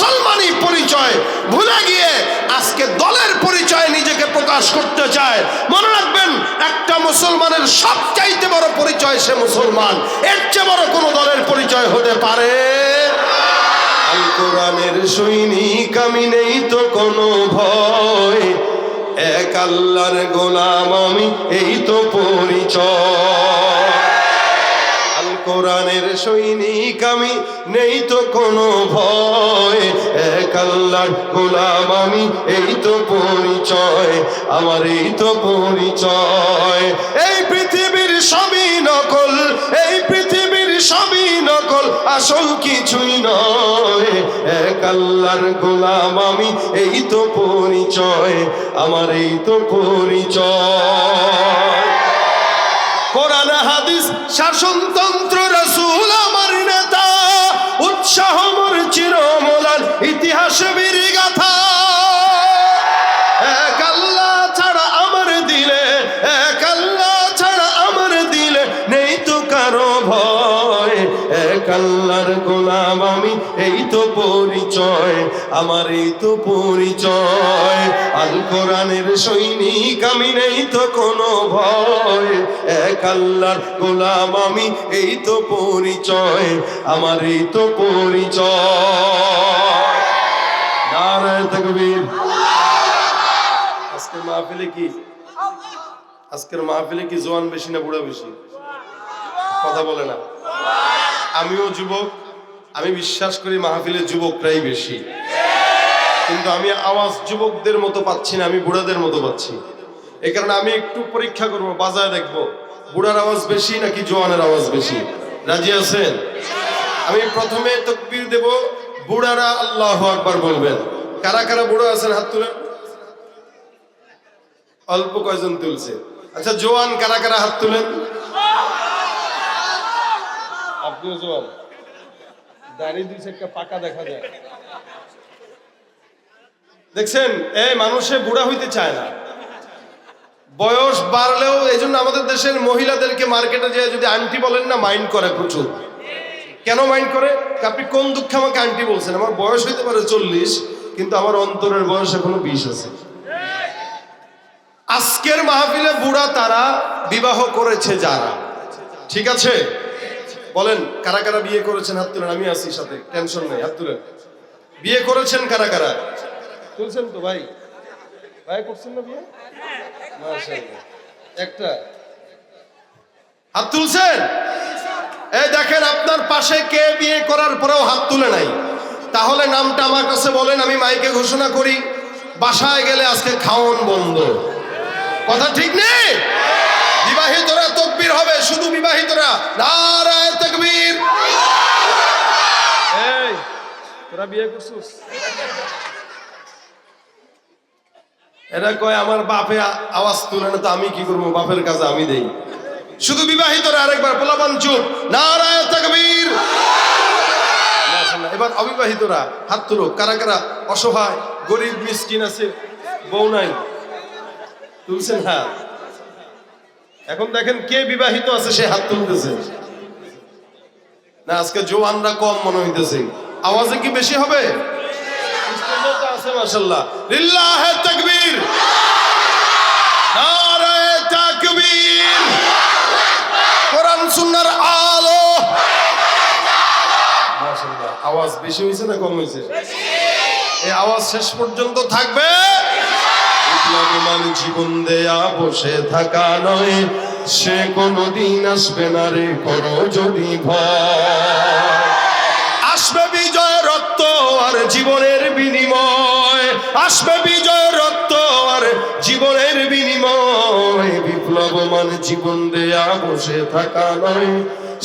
মুসলমানি পরিচয় ভুলে গিয়ে আজকে দলের পরিচয় নিজেকে প্রকাশ করতে চায়। মনে রাখবেন, একটা মুসলমানের সবচাইতে বড় পরিচয় সে মুসলমান। এর চেয়ে বড় কোনো দলের পরিচয় হতে পারে? আল কোরআনের সৈনিক আমি, নেই তো কোনো ভয়, এক আল্লাহর গোলাম আমি, এই তো পরিচয়। আল কোরআনের সৈনিক আমি, নেই তো কোনো ভয়, এক আল্লাহর গোলাম আমি, এই তো পরিচয় আমার, এই তো পরিচয়। এই পৃথিবীর সবই নকল, এই পৃথিবীর সবই নকল, আসল কিছুই নয়, এক আল্লাহর গোলাম আমি, এই তো পরিচয় আমার, এই তো পরিচয়। কোরআন হাদিস শাসনতন্ত্র রাসূল আমার নেতা, উৎসাহ মোর চিরমলান ইতিহাস বীর গাথা। এক আল্লাহ ছাড়া আমার দিলে, এক আল্লাহ ছাড়া আমার দিলে নেই তো কারো ভয়, এক আল্লাহর গোলাম আমি, এই তো পরিচয় আমার, এই তো পরিচয়। আল কোরআনের সৈনিক আমি, নেই তো কোনো ভয়, এক আল্লাহর গোলাম আমি, এই তো পরিচয় আমার, এই তো পরিচয়। নারায়ে তাকবীর। আজকের মাহফিলে কি, আজকের মাহফিলে কি জওয়ান বেশি না বুড়া বেশি? কথা বলে না। আমিও যুবক, আমি বিশ্বাস করি মাহফিলে যুবকরাই বেশি, কিন্তু আমি আওয়াজ যুবকদের মতো পাচ্ছি না, আমি বুড়াদের মতো পাচ্ছি। এই কারণে আমি একটু পরীক্ষা করবো, বাজায় দেখবো বুড়ার আওয়াজ বেশি নাকি জওয়ানের আওয়াজ বেশি। রাজি আছেন? আমি প্রথমে তাকবীর দেব, বুড়ারা আল্লাহু আকবার বলবেন। কারা কারা বুড়া আছেন হাত তুলেন। অল্প কয়জন তুলছে। আচ্ছা, জওয়ান কারা কারা হাত তুলেন। আপনিও জওয়ান, দাড়ি দুই চারটা পাকা দেখা যায়। দেখছেন, এই মানুষে বুড়া হইতে চায় না, বয়স বাড়লেও। এই জন্য আমাদের দেশের মহিলাদেরকে মার্কেটে যেয়ে যদি আন্টি বলেন না, মাইন্ড করে প্রচুর। কেন মাইন্ড করে? আপনি কোন দুঃখে আমাকে আন্টি বলছেন? আমার বয়স হইতে পারে 40, কিন্তু আমার অন্তরের বয়স এখনো 20 আছে। আজকের মাহফিলে বুড়া তারা, বিবাহ করেছে যারা। ঠিক আছে, বলেন কারা কারা বিয়ে করেছেন হাত তুলেন। আমি আছি সাথে, টেনশন নেই, হাত তুলেন। বিয়ে করেছেন কারা কারা? তুলছেন তো ভাই? ভাই করছেন না বিয়ে? মাশাআল্লাহ, একটা হাত তুলছেন। এই দেখেন, আপনার পাশে কে বিয়ে করার পরেও হাত তুলে নাই? তাহলে নামটা আমার কাছে বলেন, আমি মাইকে ঘোষণা করি, বাসায় গেলে আজকে খাওন বন্ধ। কথা ঠিক নেই? বিবাহিতরা তাকবীর হবে, শুধু বিবাহিতরা। নারায়ে তাকবীর। এই তোরা বিয়ে করছিস? এরা কয় আমার বাপে আওয়াজ তুলে না, তো আমি কি করবো? বাপের কাজে আমি দেই। শুধু বিবাহিতরা। আরেকবার পোলাপান চুপ। নারায়ে তাকবীর। এবার অবিবাহিতরা হাত তুলো। কারা কারা অসহায়, গরিব, মিসকিন আছে, বউ নাই? তুলছেন? হ্যাঁ। এখন দেখেন কে বিবাহিত আছে, সে হাত তুলতেছে না। আজকে জওয়ানরা কম মনে হইতেছে, আওয়াজে কি বেশি হবে? আছে মাশাআল্লাহ। লিল্লাহি তাকবীর, নারায়ে তাকবীর। কোরআন সুন্নাহর আলো। মাশাআল্লাহ, আওয়াজ বেশি হইছে না কম হইছে? এই আওয়াজ শেষ পর্যন্ত থাকবে। বিপ্লবমান জীবন দেয়া বসে থাকা নয়, সে কোনদিন আসবে না রে করো যদি ভয়। আসবে বিজয় রক্ত আর জীবনের বিনিময়, আসবে বিজয় রক্ত আর জীবনের বিনিময়। বিপ্লবমান জীবন দেয়া বসে থাকা নয়,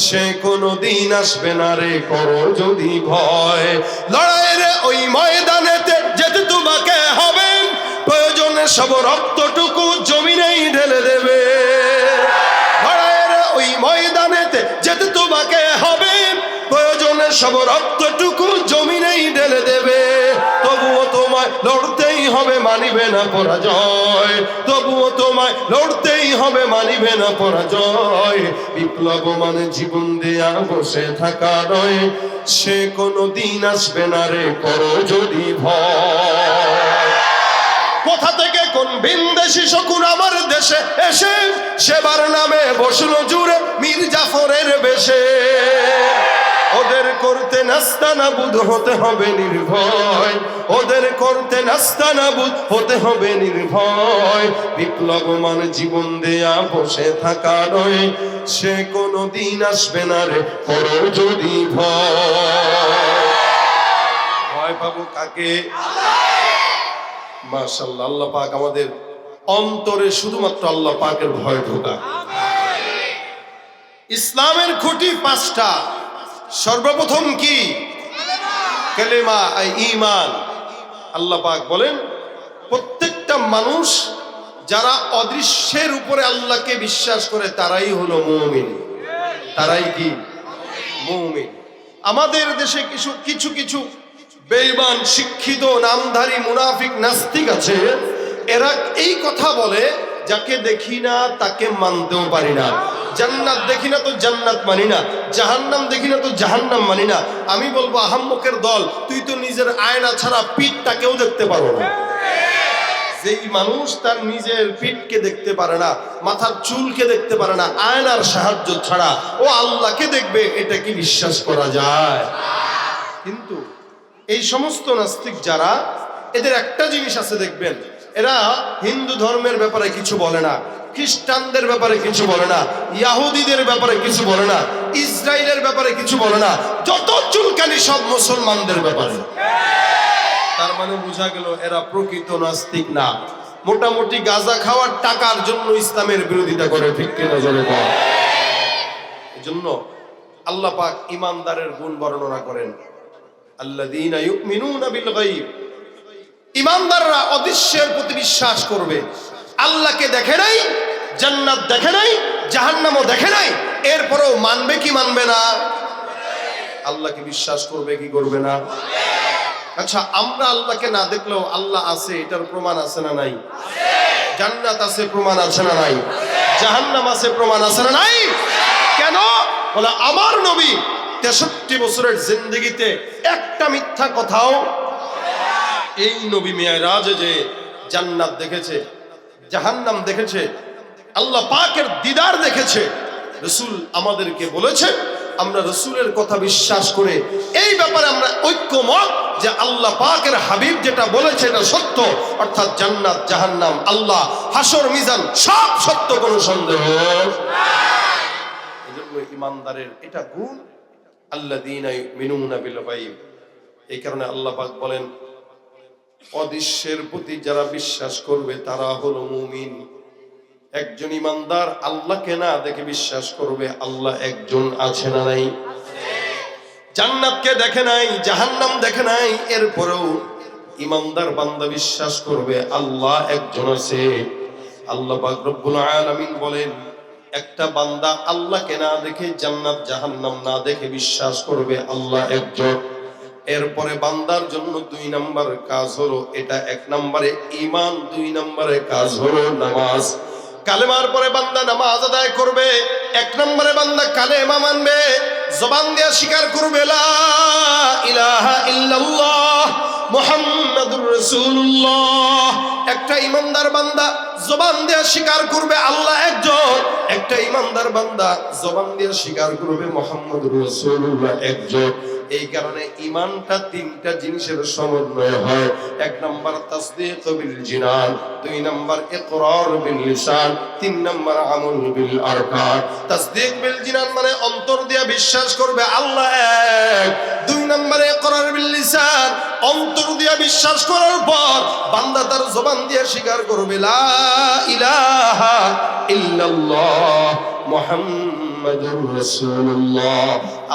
সে কোনদিন আসবে না রে করো যদি ভয়। লড়াইয়ের ওই ময়দানেতে যেতে তোমাকে হবে, প্রয়োজনে সব রক্তটুকু জমিনেই ঢেলে দেবে। লড়াইয়ের ওই ময়দানেতে যেতে তোমাকে হবে, প্রয়োজনে সব রক্তটুকু জমিনেই ঢেলে দেবে। তবুও তোমায় লড়তেই হবে, মানিবে না পরাজয়। তবুও তোমায় লড়তেই হবে, মানিবে না পরাজয়। বিপ্লব মানে জীবন দেয়া বসে থাকা নয়, সে কোনদিন আসবে না রে করো যদি ভয়। কোথা থেকে কোন ভিনদেশী শকুন আমার দেশে এসে সেবার নামে বসলো জুড়ে মীর জাফরের বেশে। ওদের করতে নাস্তানাবুদ হতে হবে নির্ভয়, ওদের করতে নাস্তানাবুদ হতে হবে নির্ভয়। বিপ্লবমান জীবন দেয়া বসে থাকা নয়, সে কোনদিন আসবে না রে করো যদি ভয়। ভয় পাবো কাকে? মাশাআল্লাহ, আল্লাহ পাক আমাদের অন্তরে শুধুমাত্র আল্লাহ পাকের ভয় ঢোকা। ইসলামের খুঁটি পাঁচটা। সর্বপ্রথম কি? কালেমা, ঈমান। আল্লাহ পাক বলেন প্রত্যেকটা মানুষ যারা অদৃশ্যের উপরে আল্লাহকে বিশ্বাস করে তারাই হলো মুমিন। তারাই কি? মুমিন। আমাদের দেশে কিছু কিছু বেঈমান শিক্ষিত নামধারী মুনাফিক নাস্তিক আছে, এরা এই কথা বলে যাকে দেখি না তাকে মানতেও পারি না, জান্নাত দেখি না তো জান্নাত মানি না, জাহান্নাম দেখি না তো জাহান্নাম মানি না। আমি বলবো আহাম্মকের দল, তুই তো নিজের আয়না ছাড়া পিঠটাকেও দেখতে পারো না। যেই মানুষ তার নিজের পিঠকে দেখতে পারে না, মাথার চুলকে দেখতে পারে না, আয়নার সাহায্য ছাড়া ও আল্লাহকে দেখবে, এটা কি বিশ্বাস করা যায়? কিন্তু এই সমস্ত নাস্তিক যারা, এদের একটা জিনিস আছে দেখবেন, এরা হিন্দু ধর্মের ব্যাপারে কিছু বলে না, খ্রিস্টানদের ব্যাপারে কিছু বলে না, ইহুদিদের ব্যাপারে কিছু বলে না, ইসরায়েলের ব্যাপারে কিছু বলে না, যত চুলকানি সব মুসলমানদের ব্যাপারে। তার মানে বোঝা গেল এরা প্রকৃত নাস্তিক না, মোটামুটি গাঁজা খাওয়ার টাকার জন্য ইসলামের বিরোধিতা করে। ঠিক কিনা জোরে বল। এজন্য আল্লাহ পাক ঈমানদারের গুণ বর্ণনা করেন, আল্লাযীনা ইউমিনুনা বিল গায়ব। ঈমানদাররা অদৃশ্যের প্রতি বিশ্বাস করবে। আল্লাহকে দেখে নাই, জান্নাত দেখে নাই, জাহান্নামও দেখে নাই, এরপরেও মানবে কি মানবে না? আল্লাহকে বিশ্বাস করবে কি করবে না? আচ্ছা, আমরা আল্লাহকে না দেখলেও আল্লাহ আছে, এটার প্রমাণ আছে না নাই? জান্নাত আছে, প্রমাণ আছে না নাই? জাহান্নাম আছে, প্রমাণ আছে না নাই? কেন? বলে আমার নবী 63 বছরের জিন্দেগিতে একটা মিথ্যা কথাও, এই নবী মিরাজে যে জান্নাত দেখেছে, জাহান্নাম দেখেছে, আল্লাহ পাকের দিদার দেখেছে, রাসূল আমাদেরকে বলেছে, আমরা রাসূলের কথা বিশ্বাস করে এই ব্যাপারে আমরা ঐক্যমত যে আল্লাহ পাকের হাবিব যেটা বলেছে এটা সত্য, অর্থাৎ জান্নাত, জাহান্নাম, আল্লাহ, হাসর, মিজান সব সত্য, কোনো সন্দেহ নাই। এজন্য ঈমানদারের এটা গুণ, আল্লাযীনা ইউমিনুনা বিল গায়ব। এই কারণে আল্লাহ পাক বলেন অদৃশ্যের প্রতি যারা বিশ্বাস করবে তারা হলো মুমিন। একজন ঈমানদার আল্লাহকে না দেখে বিশ্বাস করবে আল্লাহ একজন আছে না নাই? জান্নাতকে দেখে নাই, জাহান্নাম দেখে নাই, এরপরেও ঈমানদার বান্দা বিশ্বাস করবে আল্লাহ একজন আছে। আল্লাহ পাক রব্বুল আলামিন বলেন একটা বান্দা আল্লাহকে না দেখে, জান্নাত জাহান্নাম না দেখে বিশ্বাস করবে আল্লাহ একজন। এরপরে বান্দার জন্য 2 নাম্বার কাজ হলো, এটা 1 নম্বরে ঈমান, 2 নম্বরে কাজ হলো নামাজ। কালেমার পরে বান্দা নামাজ আদায় করবে, 1 নম্বরে বান্দা কালেমা মানবে, জবান দিয়ে স্বীকার করবে লা ইলাহা ইল্লাল্লাহ মুহাম্মাদুর রাসূলুল্লাহ। একটা ঈমানদার বান্দা জবান দিয়ে স্বীকার করবে আল্লাহ একজন, একটা ঈমানদার বান্দা জবান দিয়ে স্বীকার করবে মুহাম্মাদুর রাসূলুল্লাহ একজন। এই কারণে ঈমানটা 3টা জিনিসের সমন্বয় হয়। 1 নাম্বার তাসদীক বিল জিনান, 2 নাম্বার ইকরার বিল লিসান, 3 নাম্বার আমল বিল আরকান। তাসদীক বিল জিনান মানে অন্তর দিয়ে বিশ্বাস করবে আল্লাহ এক। 2 নম্বরে ইকরার বিল লিসান, অন্তর দিয়ে বিশ্বাস করার পর বান্দা তার জবান দিয়ে স্বীকার করবে লা ইলাহা ইল্লাল্লাহ মুহাম্মাদুর রাসূলুল্লাহ।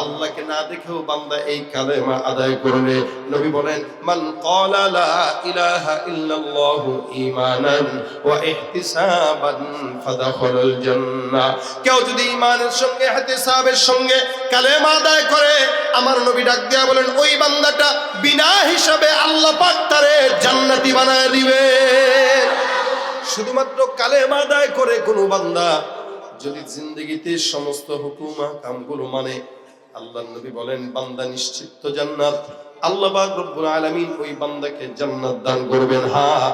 আল্লাহকে না দেখেও বান্দা এই কালেমা আদায় করবে। নবী বলেন মান ক্বালা লা ইলাহা ইল্লাল্লাহ ঈমানান ওয়া ইহতিসাবান ফাদাখালাল জান্নাহ। কেউ যদি ঈমানের সঙ্গে ইহতিসাবের সঙ্গে কালেমা আদায় করে, আমার নবী ডাক দিয়া বলেন ওই বান্দাটা বিনা হিসাবে আল্লাহ পাক তারে জান্নাতি বানায় দিবে। শুধুমাত্র কালেমা আদায় করে কোনো বান্দা যদি জিন্দেগিতে সমস্ত হুকুম কামগুলো মানে, আল্লাহর নবী বলেন বান্দা নিশ্চিত জান্নাত, আল্লাহ পাক রব্বুল আলামিন ওই বান্দাকে জান্নাত দান করবেন। হ্যাঁ,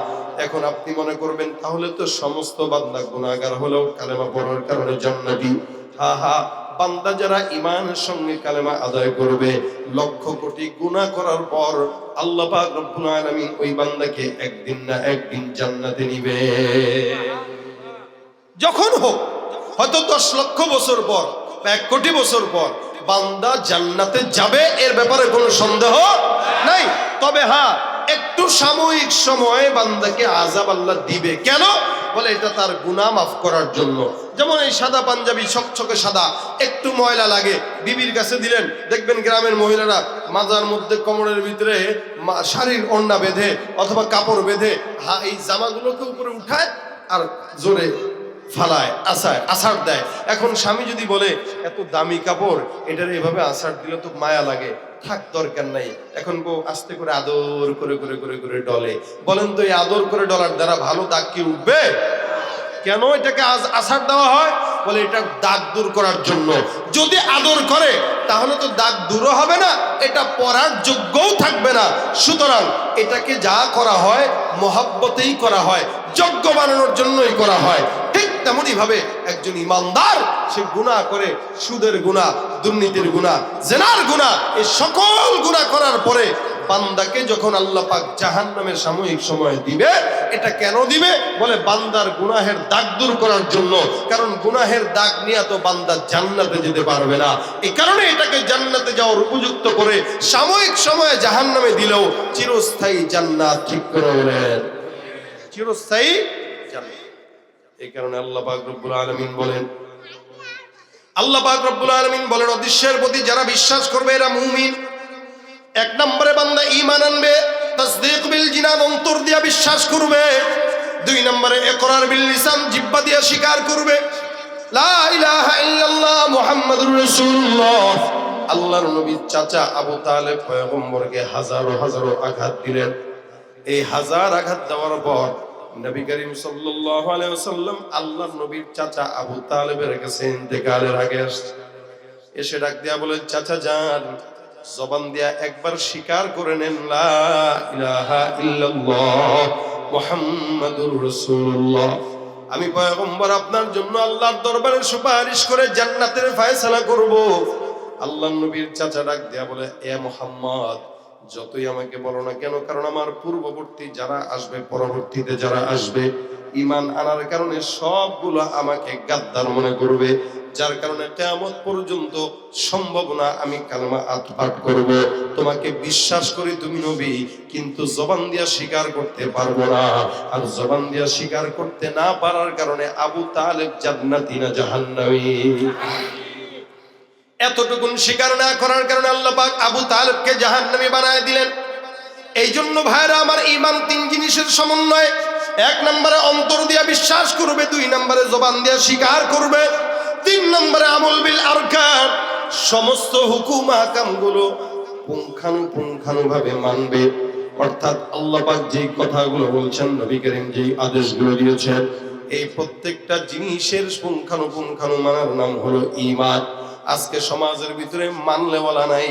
এখন আপনি মনে করবেন তাহলে তো সমস্ত বান্দা গুনাহগার হলেও কালেমা পড়ার কারণে জান্নাতি। হ্যাঁ হ্যাঁ, বান্দা যারা ঈমানের সঙ্গে কালেমা আদায় করবে, লক্ষ কোটি গুনাহ করার পর আল্লাহ পাক রব্বুল আলামিন ওই বান্দাকে একদিন না একদিন জান্নাতে নিবে। যখন হোক, হয়তো 10 লক্ষ বছর পর বা 1 কোটি বছর পর বান্দা জান্নাতে যাবে, এর ব্যাপারে কোনো সন্দেহ নাই। তবে হ্যাঁ, একটু সাময়িক সময়ে বান্দাকে আযাব আল্লাহ দিবে। কেন? বলে এটা তার গুনাহ মাফ করার জন্য। যেমন এই সাদা পাঞ্জাবি ছকছকে সাদা, একটু ময়লা লাগে, বিবির কাছে দিলেন, দেখবেন গ্রামের মহিলারা মাজার মধ্যে কোমরের ভিতরে শাড়ির ওড়না বেঁধে অথবা কাপড় বেঁধে এই জামাগুলোকে উপরে উঠায় আর জোরে ফালায়, আছাড় দেয়। এখন স্বামী যদি বলে এত দামি কাপড়, এটার এভাবে আছাড় দিলে তো মায়া লাগে, থাক দরকার নাই, এখন বউ আস্তে করে আদর করে করে করে করে ডলে। বলেন তো এই আদর করে ডলার দ্বারা ভালো দাগ কি উঠবে? কেন এটাকে আছাড় দেওয়া হয়? বলে এটা দাগ দূর করার জন্য। যদি আদর করে তাহলে তো দাগ দূরও হবে না, এটা পরার যোগ্যও থাকবে না। সুতরাং এটাকে যা করা হয় মহব্বতেই করা হয়, যোগ্য বানানোর জন্যই করা হয়। ঠিক তেমনি ভাবে একজন ইমানদার সে গুনাহ করে, সুদের গুনাহ, দুর্নীতির গুনাহ, জিনার গুনাহ, এই সকল গুনাহ করার পরে বান্দাকে যখন আল্লাহ পাক জাহান্নামের সাময়িক সময় দিবে, এটা কেন দিবে? বলে বান্দার গুনাহের দাগ দূর করার জন্য। কারণ গুনাহের দাগ নিয়ে তো বান্দা জান্নাতে যেতে পারবে না, এই কারণে এটাকে জান্নাতে যাওয়ার উপযুক্ত করে সাময়িক সময়ে জাহান্নামে দিলেও চিরস্থায়ী জান্নাত। ঠিক করে বলেন, চিরস্থায়ী জান্নাত। এই কারণে আল্লাহ পাক রব্বুল আলামিন বলেন, আল্লাহ পাক রব্বুল আলামিন বলেন অদৃশ্যের প্রতি যারা বিশ্বাস করবে এরা মুমিন। 1 নম্বরে বান্দা ঈমান আনবে, তাসদীক বিল জিনান অন্তর দিয়া বিশ্বাস করবে। 2 নম্বরে ইকরার বিল লিসান জিহ্বা দিয়া স্বীকার করবে, লা ইলাহা ইল্লাল্লাহ মুহাম্মাদুর রাসূলুল্লাহ। আল্লাহর নবীর চাচা আবু তালেব পয়গম্বরকে হাজারো হাজারো আঘাত দিলেন। এই হাজার আঘাত দেওয়ার পর নবী করিম সাল্লাল্লাহু আলাইহি ওয়াসাল্লাম আল্লাহর নবীর চাচা আবু তালেবের কাছে ইন্তেকালের আগে এসে ডাক দিয়া বলে, চাচা যান, জবান দিয়া একবার স্বীকার করে নেন লা ইলাহা ইল্লাল্লাহ মুহাম্মাদুর রাসূলুল্লাহ। আমি পয়গম্বর আপনার জন্য আল্লাহর দরবারে সুপারিশ করে জান্নাতের ফয়সালা করব। আল্লাহর নবীর চাচা ডাক দিয়া বলে, এ মুহাম্মদ, যতই আমাকে বলো না কেন, কারণ আমার পূর্ববর্তী যারা আসবে, পরবর্তীতে যারা আসবে, ঈমান আনার কারণে সবগুলো আমাকে গাদ্দার মনে করবে, যার কারণে কিয়ামত পর্যন্ত সম্ভব না আমি কালেমা পাঠ করব। তোমাকে বিশ্বাস করি তুমি নবী, কিন্তু জবান দিয়া স্বীকার করতে পারবো না। আর জবান দিয়া স্বীকার করতে না পারার কারণে আবু তালেব জান্নাতি না জাহান্নামী। এতটুকুন স্বীকার না করার কারণে আল্লাহ পাক আবু তালেবকে জাহান্নামী বানায় দিলেন। এই জন্য ভাইরা আমার, ঈমান 3 জিনিসের সমন্বয়। 1 নম্বরে অন্তর দিয়া বিশ্বাস করবে, 2 নম্বরে জবান দিয়া স্বীকার করবে, 3 নম্বরে আমল বিল আরকান, সমস্ত হুকুম আহকামগুলো পুঙ্খানুপুঙ্খানুভাবে মানবে। অর্থাৎ আল্লাহ পাক যেই কথাগুলো বলছেন, নবী করিম যেই আদেশগুলো দিয়েছেন, এই প্রত্যেকটা জিনিসের পুঙ্খানুপুঙ্খানু মানার নাম হলো ঈমান। আজকে সমাজের ভিতরে মানলেওয়ালা নাই,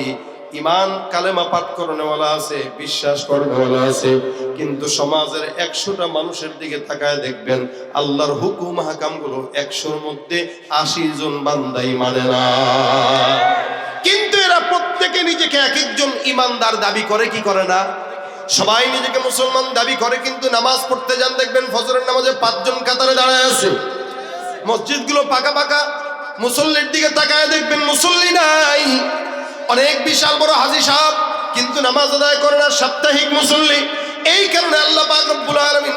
ঈমান কালেমা পাঠ করনেওয়ালা আছে, বিশ্বাস করনেওয়ালা আছে, কিন্তু সমাজের 100টা মানুষের দিকে তাকায় দেখবেন আল্লাহর হুকুম হাকামগুলো 100-র মধ্যে 80 জন বান্দাই মানে না। কিন্তু এরা প্রত্যেকে নিজেকে এক একজন ইমানদার দাবি করে, কি করে না? সবাই নিজেকে মুসলমান দাবি করে, কিন্তু নামাজ পড়তে যান দেখবেন ফজরের নামাজে 5 জন কাতারে দাঁড়ায় আছে। মসজিদগুলো পাকা পাকা, মুসল্লির দিকে তাকায় দেখবেন মুসল্লি নাই। অনেক বিশাল বড় হাজী সাহেব, কিন্তু নামাজ আদায় করে না, সাপ্তাহিক মুসল্লি। এই কারণে আল্লাহ পাক রব্বুল আলামিন